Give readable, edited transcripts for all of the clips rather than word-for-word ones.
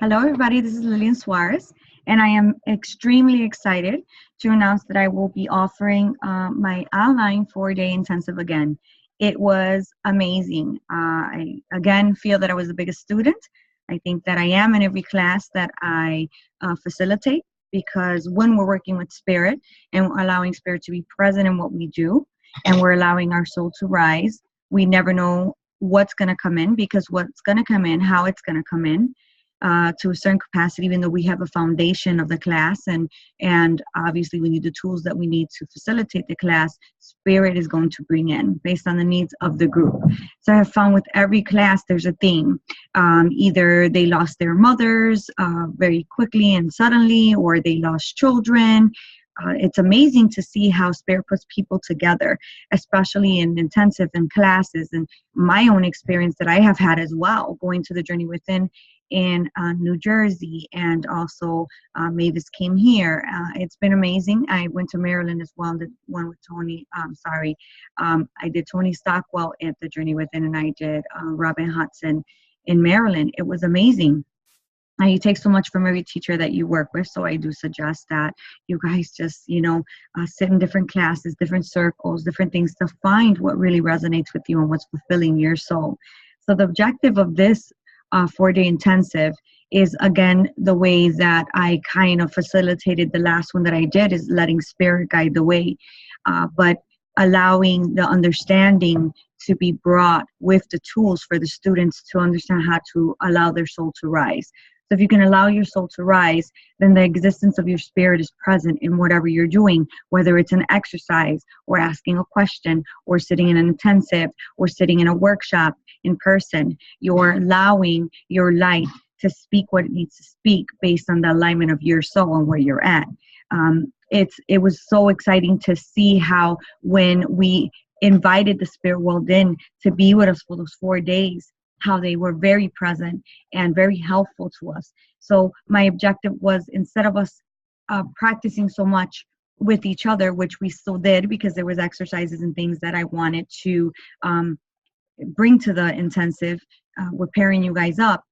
Hello, everybody. This is Lillian Suarez, and I am extremely excited to announce that I will be offering my online 4-day intensive again. It was amazing. I again feel that I was the biggest student. I think that I am in every class that I facilitate, because when we're working with spirit and allowing spirit to be present in what we do, and we're allowing our soul to rise, we never know what's going to come in, because what's going to come in, how it's going to come in, to a certain capacity, even though we have a foundation of the class, and obviously we need the tools that we need to facilitate the class, spirit is going to bring in based on the needs of the group. So I have found with every class there's a theme. Either they lost their mothers very quickly and suddenly, or they lost children. It's amazing to see how spirit puts people together, especially in intensive and classes, and my own experience that I have had as well, going to the Journey Within in New Jersey, and also Mavis came here. It's been amazing. I went to Maryland as well, did one with Tony. I did Tony Stockwell at the Journey Within, and I did Robin Hudson in Maryland. It was amazing. You take so much from every teacher that you work with, so I do suggest that you guys just, sit in different classes, different circles, different things to find what really resonates with you and what's fulfilling your soul. So the objective of this 4-day intensive is, again, the way that I kind of facilitated the last one that I did, is letting spirit guide the way, but allowing the understanding to be brought with the tools for the students to understand how to allow their soul to rise. So if you can allow your soul to rise, then the existence of your spirit is present in whatever you're doing, whether it's an exercise or asking a question or sitting in an intensive or sitting in a workshop in person. You're allowing your light to speak what it needs to speak based on the alignment of your soul and where you're at. It was so exciting to see how, when we invited the spirit world in to be with us for those 4 days, how they were very present and very helpful to us. So my objective was, instead of us practicing so much with each other, which we still did because there was exercises and things that I wanted to bring to the intensive, we're pairing you guys up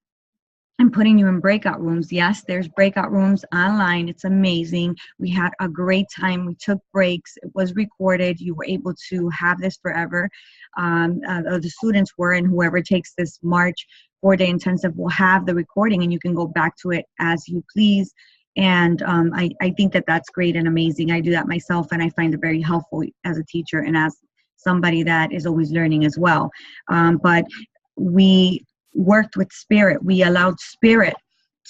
and putting you in breakout rooms. Yes, there's breakout rooms online. It's amazing. We had a great time. We took breaks. It was recorded. You were able to have this forever. The students were, and whoever takes this March 4-day intensive will have the recording, and you can go back to it as you please. And I think that that's great and amazing. I do that myself, and I find it very helpful as a teacher and as somebody that is always learning as well. But we worked with spirit. We allowed spirit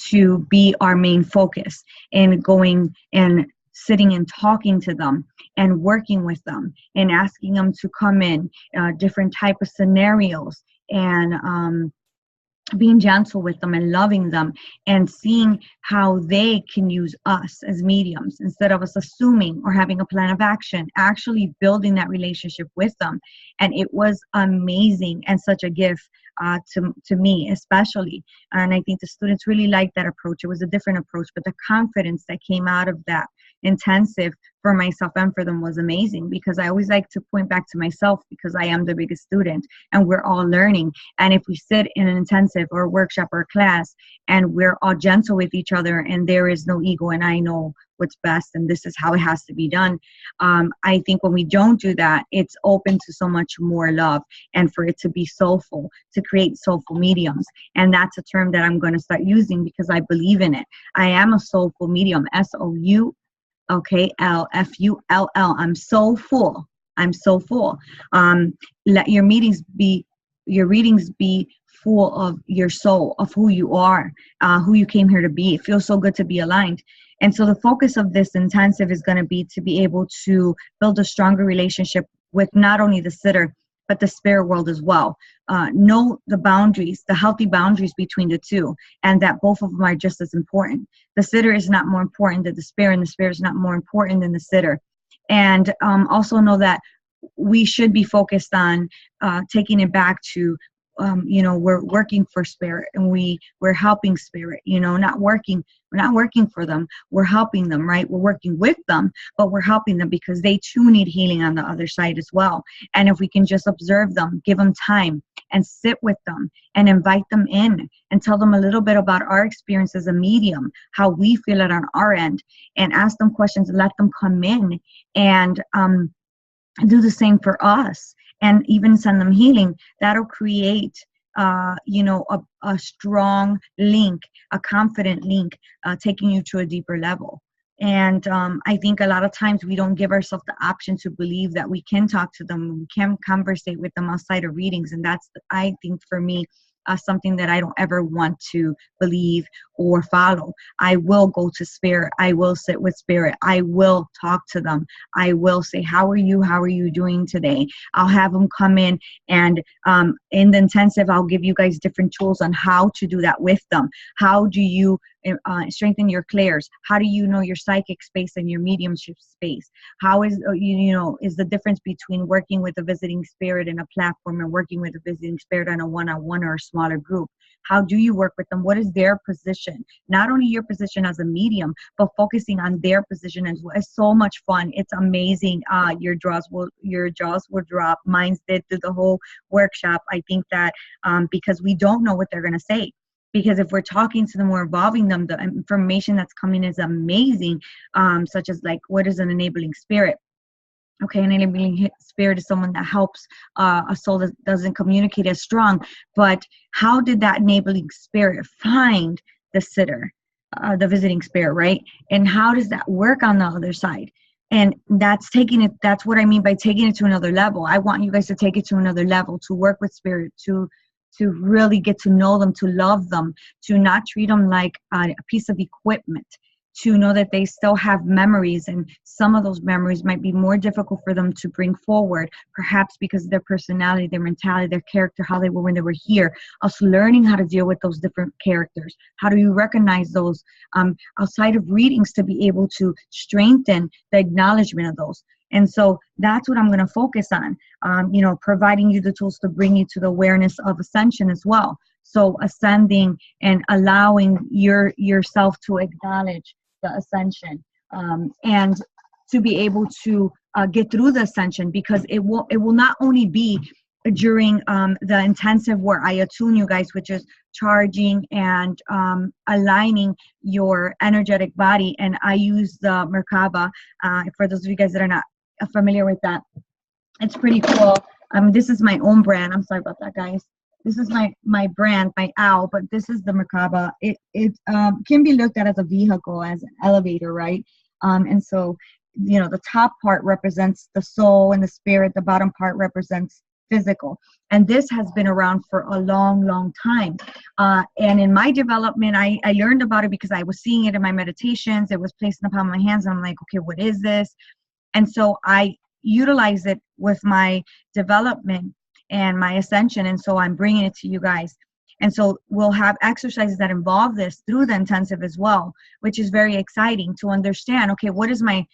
to be our main focus, and going and sitting and talking to them and working with them and asking them to come in different type of scenarios, and being gentle with them and loving them, and seeing how they can use us as mediums, instead of us assuming or having a plan of action, actually building that relationship with them. And it was amazing and such a gift to me especially. And I think the students really liked that approach. It was a different approach, but the confidence that came out of that intensive for myself and for them was amazing, because I always like to point back to myself, because I am the biggest student and we're all learning. And if we sit in an intensive or a workshop or a class and we're all gentle with each other, and there is no ego, and I know what's best and this is how it has to be done, I think when we don't do that, it's open to so much more love, and for it to be soulful, to create soulful mediums. And that's a term that I'm going to start using, because I believe in it. I am a soulful medium. SOULFULL. I'm so full. I'm so full. Let your readings be full of your soul, of who you are, who you came here to be. It feels so good to be aligned. And so the focus of this intensive is going to be to be able to build a stronger relationship with not only the sitter, but the spirit world as well. Know the boundaries, the healthy boundaries between the two, and that both of them are just as important. The sitter is not more important than the spirit, and the spirit is not more important than the sitter. And also know that we should be focused on taking it back to you know, we're working for spirit, and we're helping spirit, you know, we're not working for them, we're helping them, right? We're working with them, but we're helping them because they too need healing on the other side as well. And if we can just observe them, give them time, and sit with them and invite them in and tell them a little bit about our experience as a medium, how we feel it on our end, and ask them questions, let them come in and do the same for us, and even send them healing, that'll create you know, a strong link, a confident link, taking you to a deeper level. And I think a lot of times we don't give ourselves the option to believe that we can talk to them, we can conversate with them outside of readings. And that's, I think, for me, something that I don't ever want to believe or follow. I will go to spirit. I will sit with spirit. I will talk to them. I will say, how are you? How are you doing today? I'll have them come in, and in the intensive, I'll give you guys different tools on how to do that with them. How do you strengthen your clairs? How do you know your psychic space and your mediumship space? How is, you know, is the difference between working with a visiting spirit in a platform and working with a visiting spirit on a one-on-one or a smaller group? How do you work with them? What is their position? Not only your position as a medium, but focusing on their position as well. It's so much fun. It's amazing. Your jaws will drop. Mine did through the whole workshop. I think that because we don't know what they're going to say. Because if we're talking to them, we're involving them, the information that's coming is amazing, such as like, what is an enabling spirit? Okay, an enabling spirit is someone that helps a soul that doesn't communicate as strong. But how did that enabling spirit find the sitter, the visiting spirit, right? And how does that work on the other side? And that's taking it, that's what I mean by taking it to another level. I want you guys to take it to another level, to work with spirit, to really get to know them, to love them, to not treat them like a piece of equipment, to know that they still have memories, and some of those memories might be more difficult for them to bring forward, perhaps because of their personality, their mentality, their character, how they were when they were here. Us learning how to deal with those different characters. How do you recognize those outside of readings to be able to strengthen the acknowledgement of those? And so that's what I'm going to focus on, you know, providing you the tools to bring you to the awareness of ascension as well. So ascending and allowing yourself to acknowledge the ascension, and to be able to get through the ascension, because it will not only be during the intensive where I attune you guys, which is charging and aligning your energetic body. And I use the Merkaba. For those of you guys that are not familiar with that, it's pretty cool. This is my own brand. I'm sorry about that, guys. This is my brand, my owl, but this is the Merkaba. It can be looked at as a vehicle, as an elevator, right? And so, you know, the top part represents the soul and the spirit. The bottom part represents physical. And this has been around for a long, long time. And in my development, I learned about it because I was seeing it in my meditations. It was placed in the palm of my hands. And I'm like, okay, what is this? And so I utilize it with my development and my ascension. And so I'm bringing it to you guys. And so we'll have exercises that involve this through the intensive as well, which is very exciting to understand, okay, what is my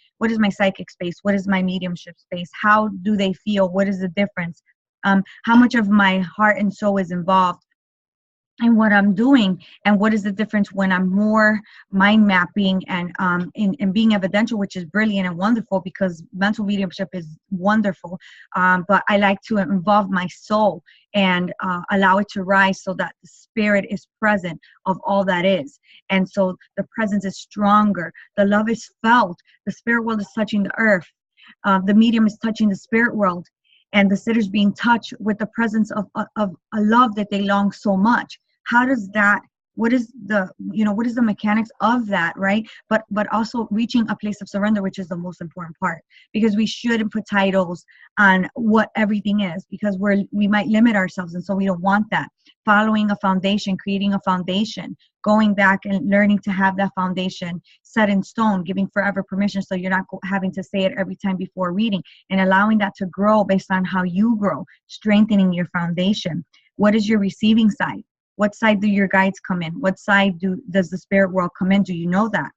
psychic space? What is my mediumship space? How do they feel? What is the difference? How much of my heart and soul is involved in what I'm doing, and what is the difference when I'm more mind mapping and in being evidential, which is brilliant and wonderful, because mental mediumship is wonderful, but I like to involve my soul and allow it to rise so that the spirit is present of all that is. And so the presence is stronger, the love is felt, the spirit world is touching the earth, the medium is touching the spirit world, and the sitter's being touched with the presence of a love that they long so much. How does that, what is the mechanics of that, right? But also reaching a place of surrender, which is the most important part, because we shouldn't put titles on what everything is, because we might limit ourselves, and so we don't want that. Following a foundation, creating a foundation, going back and learning to have that foundation set in stone, giving forever permission, so you're not having to say it every time before reading, and allowing that to grow based on how you grow, strengthening your foundation. What is your receiving side? What side do your guides come in? What side does the spirit world come in? Do you know that?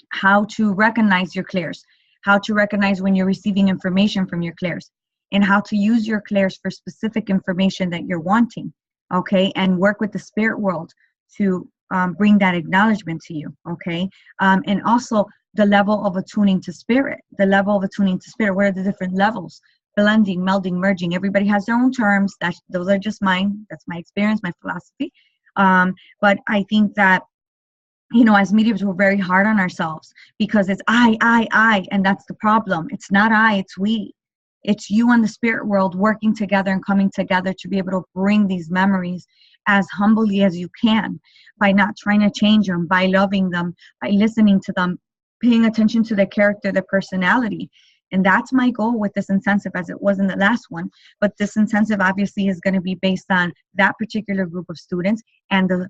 How to recognize your clairs. How to recognize when you're receiving information from your clairs. and how to use your clairs for specific information that you're wanting, okay? And work with the spirit world to bring that acknowledgement to you, okay? And also the level of attuning to spirit, what are the different levels? Blending, melding, merging. Everybody has their own terms. Those are just mine. That's my experience, my philosophy. But I think that, you know, as mediums, we're very hard on ourselves because it's I, and that's the problem. It's not I, it's we. It's you and the spirit world working together and coming together to be able to bring these memories as humbly as you can, by not trying to change them, by loving them, by listening to them, paying attention to their character, their personality. And that's my goal with this intensive, as it was in the last one. But this intensive obviously is going to be based on that particular group of students and the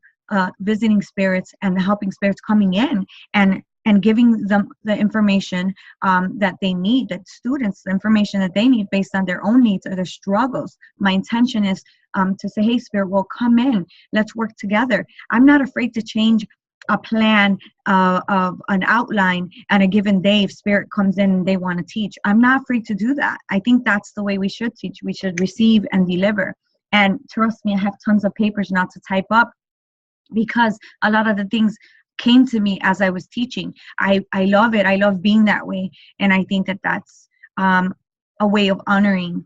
visiting spirits and the helping spirits coming in and giving them the information that they need, that students, the information that they need based on their own needs or their struggles. My intention is to say, hey, spirit, well, come in, let's work together. I'm not afraid to change a plan of an outline and a given day if spirit comes in and they want to teach. I'm not afraid to do that. I think that's the way we should teach. We should receive and deliver. And trust me, I have tons of papers not to type up because a lot of the things came to me as I was teaching. I love it. I love being that way. And I think that that's a way of honoring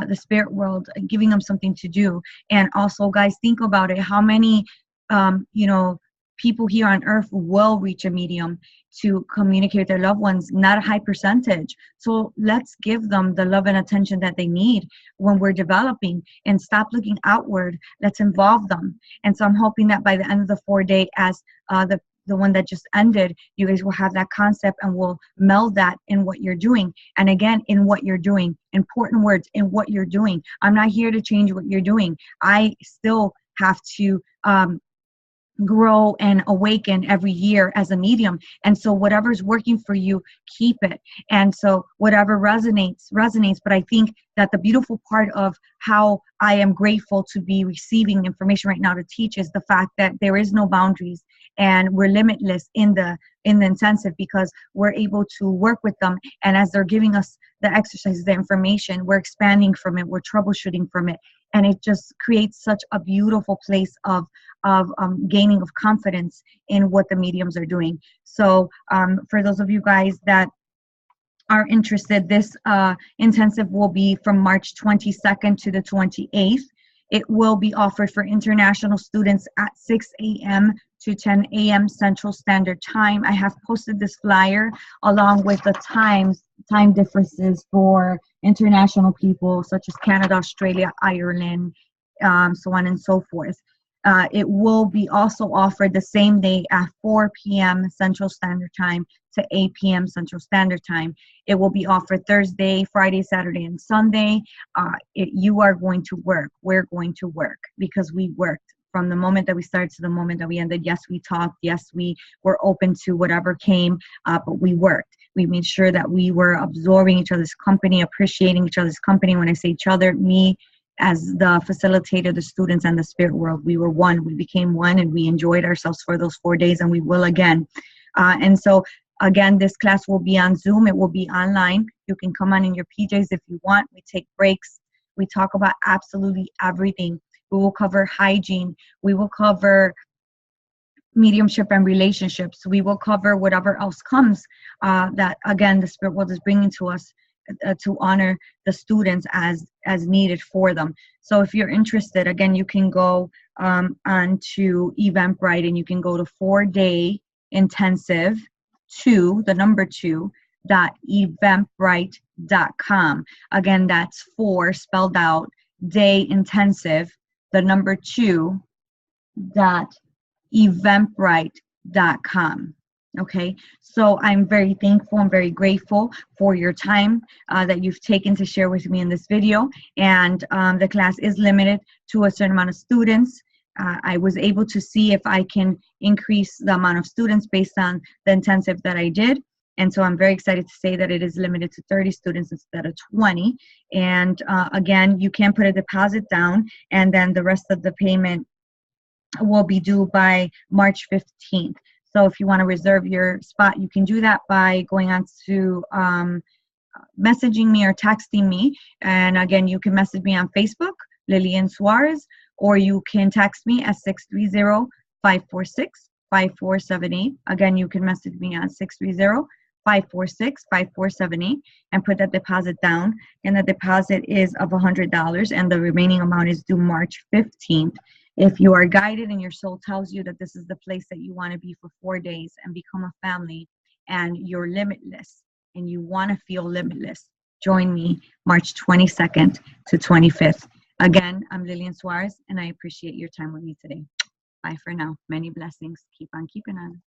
the spirit world, giving them something to do. And also, guys, think about it. How many, people here on earth will reach a medium to communicate with their loved ones? Not a high percentage. So let's give them the love and attention that they need when we're developing, and stop looking outward. Let's involve them. And so I'm hoping that by the end of the 4-day, as the one that just ended, you guys will have that concept and will meld that in what you're doing. And again, in what you're doing, important words, in what you're doing. I'm not here to change what you're doing. I still have to grow and awaken every year as a medium. And so whatever's working for you, keep it. And so whatever resonates. But I think that the beautiful part of how I am grateful to be receiving information right now to teach is the fact that there is no boundaries and we're limitless in the intensive, because we're able to work with them. And as they're giving us the exercises, the information, we're expanding from it, we're troubleshooting from it. And it just creates such a beautiful place of gaining of confidence in what the mediums are doing. So for those of you guys that are interested, this intensive will be from March 22nd to the 28th. It will be offered for international students at 6 a.m. to 10 a.m. Central Standard Time. I have posted this flyer along with the time differences for international people such as Canada, Australia, Ireland, so on and so forth. It will be also offered the same day at 4 p.m. Central Standard Time to 8 p.m. Central Standard Time. It will be offered Thursday, Friday, Saturday, and Sunday. You are going to work. We're going to work because we worked from the moment that we started to the moment that we ended. Yes, we talked. Yes, we were open to whatever came, but we worked. We made sure that we were absorbing each other's company, appreciating each other's company. When I say each other, me as the facilitator, the students, and the spirit world, we were one. We became one, and we enjoyed ourselves for those 4 days, and we will again. And so, again, this class will be on Zoom. It will be online. You can come on in your PJs if you want. We take breaks. We talk about absolutely everything. We will cover hygiene. We will cover mediumship and relationships. We will cover whatever else comes that, again, the spirit world is bringing to us to honor the students as needed for them. So if you're interested, again, you can go onto Eventbrite and you can go to 4-day intensive 2, the number 2.eventbrite.com. Again, that's 4 spelled out, day intensive, the number 2.eventbrite.com. Okay, so I'm very thankful and very grateful for your time that you've taken to share with me in this video. And the class is limited to a certain amount of students. I was able to see if I can increase the amount of students based on the intensive that I did. And so I'm very excited to say that it is limited to 30 students instead of 20. And again, you can put a deposit down, and then the rest of the payment will be due by March 15th. So if you want to reserve your spot, you can do that by going on to messaging me or texting me. And again, you can message me on Facebook, Lillian Suarez, or you can text me at 630-546-5478. Again, you can message me on 630-546-5478 and put that deposit down. And the deposit is of $100, and the remaining amount is due March 15th. If you are guided and your soul tells you that this is the place that you want to be for 4 days and become a family, and you're limitless and you want to feel limitless, join me March 22nd to 25th. Again, I'm Lillian Suarez, and I appreciate your time with me today. Bye for now. Many blessings. Keep on keeping on.